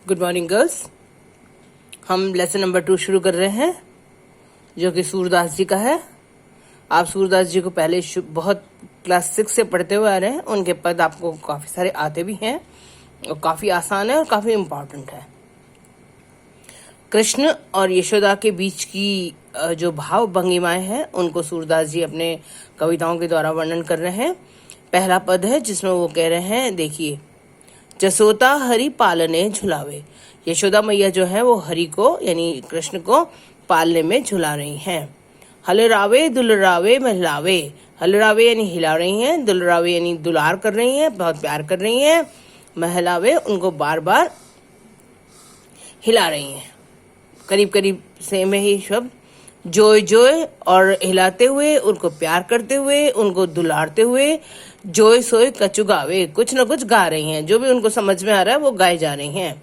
Good morning girls. हम lesson number 2 शुरू कर रहे हैं जो कि सूरदास जी का है। आप सूरदास जी को पहले बहुत क्लास 6 से पढ़ते हुए आ रहे हैं। उनके पद आपको काफी सारे आते भी हैं और काफी आसान है और काफी इम्पोर्टेंट है। कृष्ण और यशोदा के बीच की जो भाव भंगिमाएं हैं उनको सूरदास जी अपने कविताओं के द्वारा वर्णन कर रहे हैं। पहला पद है जिसमें वो कह रहे हैं, देखिए, जसोता हरि पालने झुलावे। यशोदा मैया जो है वो हरि को यानी कृष्ण को पालने में झुला रही हैं। हलरावे दुलरावे महलावे। हलरावे यानी हिला रही हैं, दुलरावे यानी दुलार कर रही हैं, बहुत प्यार कर रही हैं। महलावे उनको बार बार हिला रही हैं। करीब करीब सेम है ही शब्द। जोय जोय और हिलाते हुए, उनको प्यार करते हुए, उनको दुलारते हुए, जोय सोय कछु गावे, कुछ न कुछ गा रही हैं। जो भी उनको समझ में आ रहा है वो गाए जा रही हैं।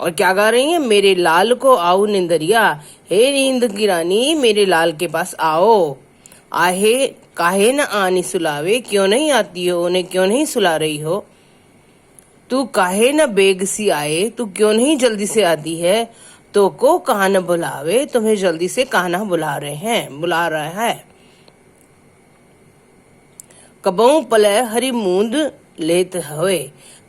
और क्या गा रही हैं? मेरे लाल को आओ निंदरिया, हे नींद की रानी मेरे लाल के पास आओ। आहे काहे न आनी सुलावे, क्यों नहीं आती हो, उन्हें क्यों नहीं सुला रही हो। तू काहे न बेग सी आए, तू क्यों नहीं जल्दी से आती है। तो को कहा न बुलावे, तुम्हें जल्दी से कहना बुला रहा है। कबहू पलय हरि मूंद लेत हवे।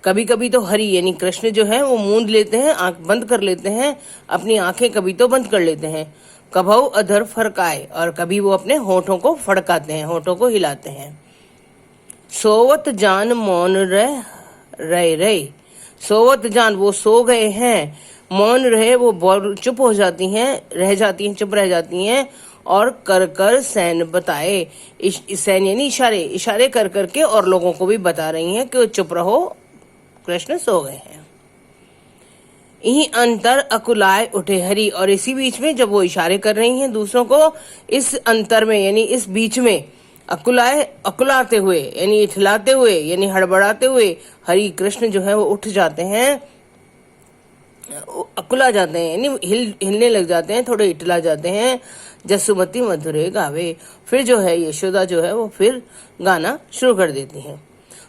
कभी कभी तो हरि यानी कृष्ण जो है वो मूंद लेते हैं, आंख बंद कर लेते हैं, अपनी आंखें कभी तो बंद कर लेते हैं। कबहू अधर फरकाए, और कभी वो अपने होठों को फड़काते हैं, होठों को हिलाते हैं। सोवत जान मौन रहे। सोवत जान वो सो गए हैं, मौन रहे वो चुप हो जाती हैं, चुप रह जाती हैं। और कर कर सैन बताए, सैन यानी इशारे कर करके और लोगों को भी बता रही हैं कि वो चुप रहो, कृष्ण सो गए हैं। यही अंतर अकुलाए उठे हरि। और इसी बीच में जब वो इशारे कर रही हैं दूसरों को, इस अंतर में यानी इस बीच में अकुलाते हुए यानी इठलाते हुए यानी हड़बड़ाते हुए हरि कृष्ण जो है वो उठ जाते हैं, अकुला जाते हैं यानी हिलने लग जाते हैं, थोड़े इटला जाते हैं। जसुमती मधुरे गावे। फिर जो है यशोदा जो है वो फिर गाना शुरू कर देती हैं।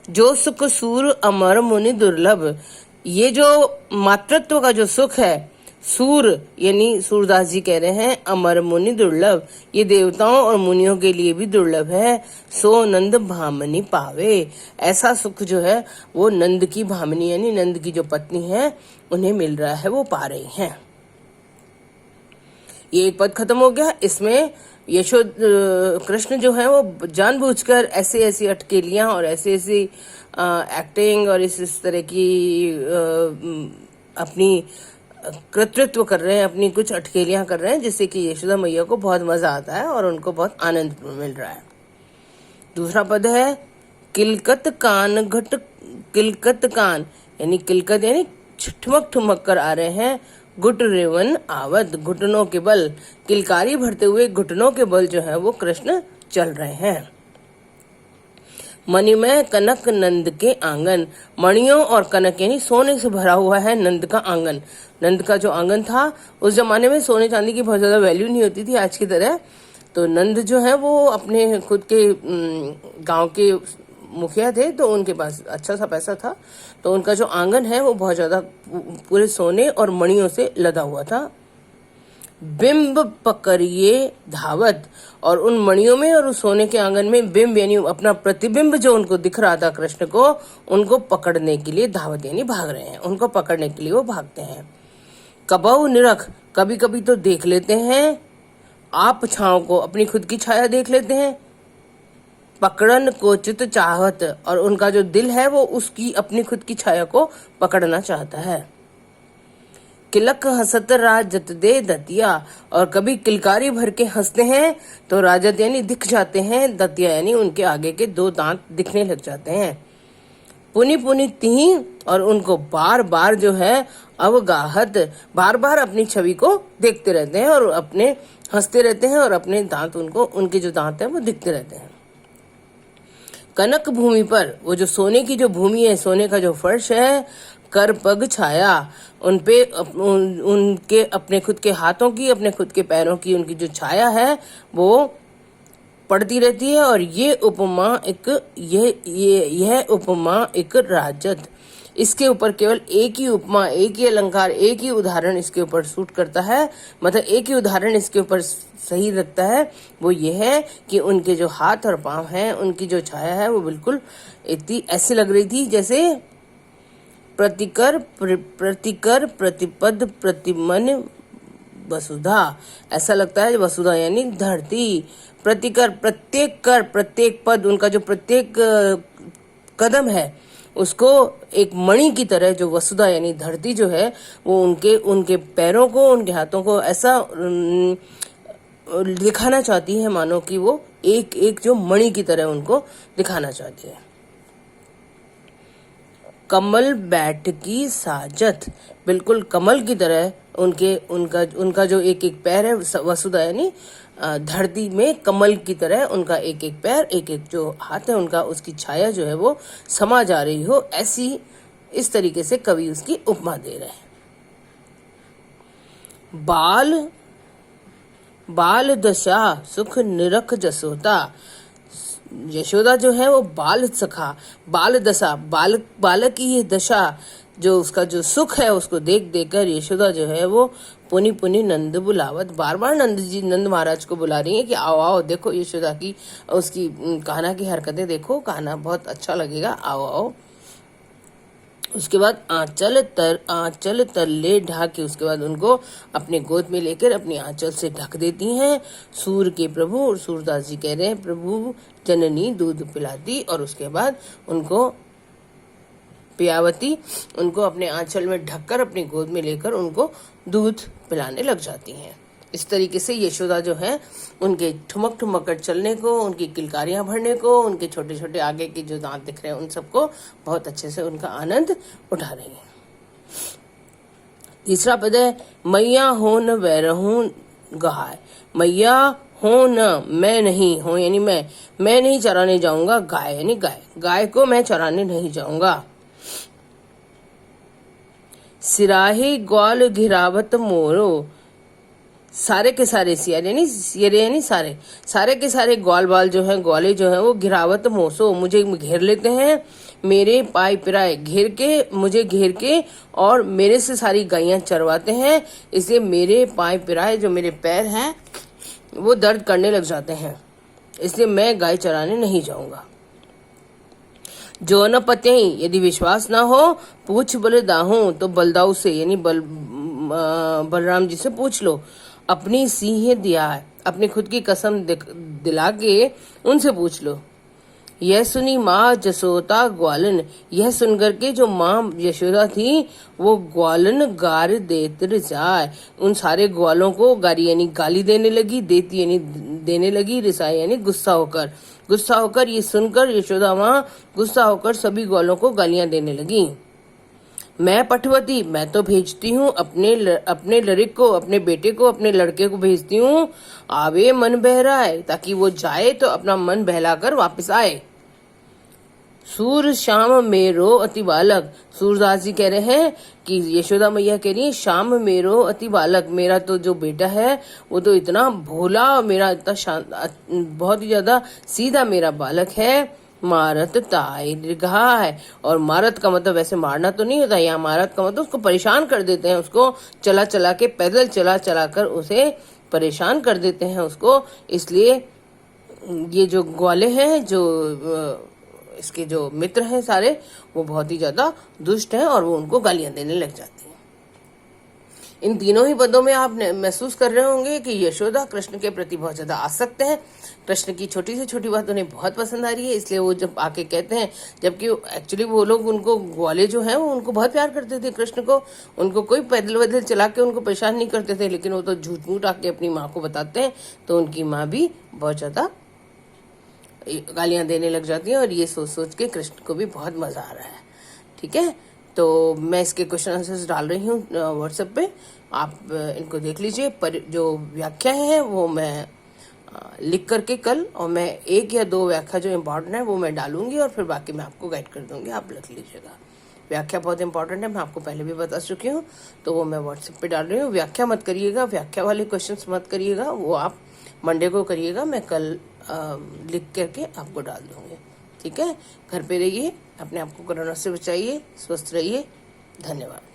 जो सुख सूर अमर मुनि दुर्लभ। ये जो मातृत्व का जो सुख है, सूर यानी सूरदास जी कह रहे हैं अमर मुनि दुर्लभ, ये देवताओं और मुनियों के लिए भी दुर्लभ है। सो नंद भामनी पावे। ऐसा सुख जो है वो नंद की भामनी यानी नंद की जो पत्नी है उन्हें मिल रहा है, वो पा रही हैं। ये एक पद खत्म हो गया। इसमें कृष्ण जो है वो जानबूझकर ऐसी अटकेलियां और ऐसी एक्टिंग और इस तरह की अपनी कृतित्व कर रहे हैं, अपनी कुछ अटकेलियां कर रहे हैं, जिससे कि यशोदा मैया को बहुत मजा आता है और उनको बहुत आनंद मिल रहा है। दूसरा पद है किलकत कान यानी किलकत यानी ठुमक ठुमक कर आ रहे हैं। घुट रेवन आवत, घुटनों के बल, किलकारी भरते हुए घुटनों के बल जो है वो कृष्ण चल रहे हैं। मणिमय कनक नंद के आंगन। मणियों और कनक यानी सोने से भरा हुआ है नंद का आंगन। नंद का जो आंगन था, उस जमाने में सोने चांदी की बहुत ज्यादा वैल्यू नहीं होती थी आज की तरह। तो नंद जो है वो अपने खुद के गांव के मुखिया थे, तो उनके पास अच्छा सा पैसा था, तो उनका जो आंगन है वो बहुत ज्यादा पूरे सोने और मणियों से लदा हुआ था। बिंब पकड़िए धावत। और उन मणियों में और उस सोने के आंगन में बिंब यानी अपना प्रतिबिंब जो उनको दिख रहा था कृष्ण को, उनको पकड़ने के लिए धावत यानी भाग रहे हैं, उनको पकड़ने के लिए वो भागते हैं। कबहू निरख, कभी कभी तो देख लेते हैं आप छाओ को, अपनी खुद की छाया देख लेते हैं। पकड़न को चित चाहत, और उनका जो दिल है वो उसकी अपनी खुद की छाया को पकड़ना चाहता है। किलक हंसत राजत दे दतिया। और कभी किलकारी भर के हंसते हैं तो राजत यानी दिख जाते हैं, दतिया यानी उनके आगे के 2 दांत दिखने लग जाते हैं। पुनि पुनि तिही, और उनको बार बार जो है अवगाहत, बार बार अपनी छवि को देखते रहते हैं और अपने हंसते रहते हैं और अपने दांत उनके जो दांत है वो दिखते रहते हैं। कनक भूमि पर, वो जो सोने की जो भूमि है, सोने का जो फर्श है, कर पग छाया, उनपे उनके अपने खुद के हाथों की, अपने खुद के पैरों की उनकी जो छाया है वो पड़ती रहती है। और ये उपमा एक राजत इसके ऊपर केवल एक ही उपमा, एक ही अलंकार, एक ही उदाहरण इसके ऊपर सूट करता है, मतलब एक ही उदाहरण इसके ऊपर सही लगता है। वो ये है कि उनके जो हाथ और पांव हैं, उनकी जो छाया है वो बिल्कुल इतनी ऐसी लग रही थी जैसे प्रतिकर प्रतिपद प्रतिमन वसुधा। ऐसा लगता है वसुधा यानी धरती, प्रतिकर प्रत्येक कर प्रत्येक पद, उनका जो प्रत्येक कदम है उसको एक मणि की तरह, जो वसुधा यानी धरती जो है वो उनके पैरों को, उनके हाथों को ऐसा दिखाना चाहती है मानो कि वो एक एक जो मणि की तरह उनको दिखाना चाहती है। कमल बैठ की साजत, बिल्कुल कमल की तरह उनका जो एक एक पैर है, वसुधा यानी धरती में कमल की तरह उनका एक एक पैर, एक एक जो हाथ है उनका, उसकी छाया जो है वो समा जा रही हो, ऐसी इस तरीके से कवि उसकी उपमा दे रहे हैं। बाल दशा सुख निरख जसोदा। यशोदा जो है वो बाल सखा, बाल दशा, बालक की ये दशा, जो उसका जो सुख है उसको देख देकर यशोदा जो है वो पुनि पुनि नंद बुलावत, बार बार नंद महाराज को बुला रही है कि आओ आओ, देखो यशोदा की, उसकी कान्हा की हरकतें देखो, कान्हा बहुत अच्छा लगेगा, आओ आओ। उसके बाद आंचल तले ढाके, उसके बाद उनको अपने गोद में लेकर अपनी आंचल से ढक देती हैं। सूर के प्रभु, और सूरदास जी कह रहे हैं प्रभु जननी दूध पिलाती, और उसके बाद उनको पियावती, उनको अपने आंचल में ढककर अपनी गोद में लेकर उनको दूध पिलाने लग जाती हैं। इस तरीके से यशोदा जो है उनके ठुमक ठुमक कर चलने को, उनकी किलकारियां भरने को, उनके छोटे छोटे आगे के जो दांत दिख रहे हैं उन सबको बहुत अच्छे से उनका आनंद उठा रही हैं। तीसरा पद है मैया हो न वैरहूं गाय। मैया हो न, मैं नहीं, हो यानी मैं नहीं चराने जाऊंगा गाय, यानी गाय को मैं चराने नहीं जाऊंगा। सिराही ग्वाल घिरावत मोरो, सारे के सारे सियर यानी सारे के सारे ग्वाल बाल जो हैं, ग्वाले जो हैं वो घिरावत मोसो, मुझे घेर लेते हैं। मेरे पाई पिराए, मुझे घेर के और मेरे से सारी गायें चरवाते हैं, इसलिए मेरे पाई पिराए, जो मेरे पैर हैं वो दर्द करने लग जाते हैं, इसलिए मैं गाय चराने नहीं जाऊंगा। जो न पते, यदि विश्वास ना हो पूछ बलदाहू, तो बलदाऊ से यानी बलराम जी से पूछ लो। अपनी सिंह दिया है, अपनी खुद की कसम दिला के उनसे पूछ लो। यह सुनी माँ जसोदा ग्वालन, यह सुनकर के जो माँ यशोदा थी वो ग्वालन गार देते जाए, उन सारे ग्वालों को गारी यानी गाली देने लगी, देती यानी देने लगी, रिसाई यानी गुस्सा होकर ये सुनकर यशोदा माँ गुस्सा होकर सभी ग्वालों को गालियां देने लगी। मैं पठवती, मैं तो भेजती हूँ अपने लड़के को, अपने बेटे को, अपने लड़के को भेजती हूँ, आवे मन बहराए, ताकि वो जाए तो अपना मन बहलाकर वापस आए। सूर श्याम मेरो अति बालक, सूरदास जी कह रहे हैं कि यशोदा मैया कह रही है श्याम मेरो अति बालक, मेरा तो जो बेटा है वो तो इतना भोला, मेरा इतना बहुत ही ज्यादा सीधा मेरा बालक है। मारत ताई दीर्घा है, और मारत का मतलब वैसे मारना तो नहीं होता, यहाँ मारत का मतलब उसको परेशान कर देते हैं, उसको चला चला के पैदल चला कर उसे परेशान कर देते हैं उसको। इसलिए ये जो ग्वाले हैं, जो इसके जो मित्र हैं सारे, वो बहुत ही ज्यादा दुष्ट हैं और वो उनको गालियां देने लग जाती हैं। इन तीनों ही पदों में आप महसूस कर रहे होंगे कि यशोदा कृष्ण के प्रति बहुत ज्यादा आसक्त है, कृष्ण की छोटी से छोटी बात उन्हें बहुत पसंद आ रही है, इसलिए वो जब आके कहते हैं, जबकि एक्चुअली वो लोग उनको ग्वाले जो हैं वो उनको बहुत प्यार करते थे कृष्ण को, उनको कोई पैदल वैदल चला के उनको परेशान नहीं करते थे, लेकिन वो तो झूठ मूठ आके अपनी माँ को बताते हैं, तो उनकी माँ भी बहुत ज्यादा गालियां देने लग जाती हैं, और ये सोच सोच के कृष्ण को भी बहुत मजा आ रहा है। ठीक है, तो मैं इसके क्वेश्चन आंसर्स डाल रही हूँ व्हाट्सएप पे, आप इनको देख लीजिए। पर जो व्याख्या है वो मैं लिख करके कल, और मैं 1 या 2 व्याख्या जो इम्पोर्टेंट है वो मैं डालूंगी, और फिर बाकी मैं आपको गाइड कर दूंगी, आप लिख लीजिएगा। व्याख्या बहुत इंपॉर्टेंट है, मैं आपको पहले भी बता चुकी हूँ, तो वो मैं व्हाट्सएप पे डाल रही हूँ। व्याख्या मत करिएगा, व्याख्या वाले क्वेश्चन मत करिएगा, वो आप मंडे को करिएगा, मैं कल लिख करके आपको डाल दूंगी। ठीक है, घर पे रहिए, अपने आप को कोरोना से बचाइए, स्वस्थ रहिए। धन्यवाद।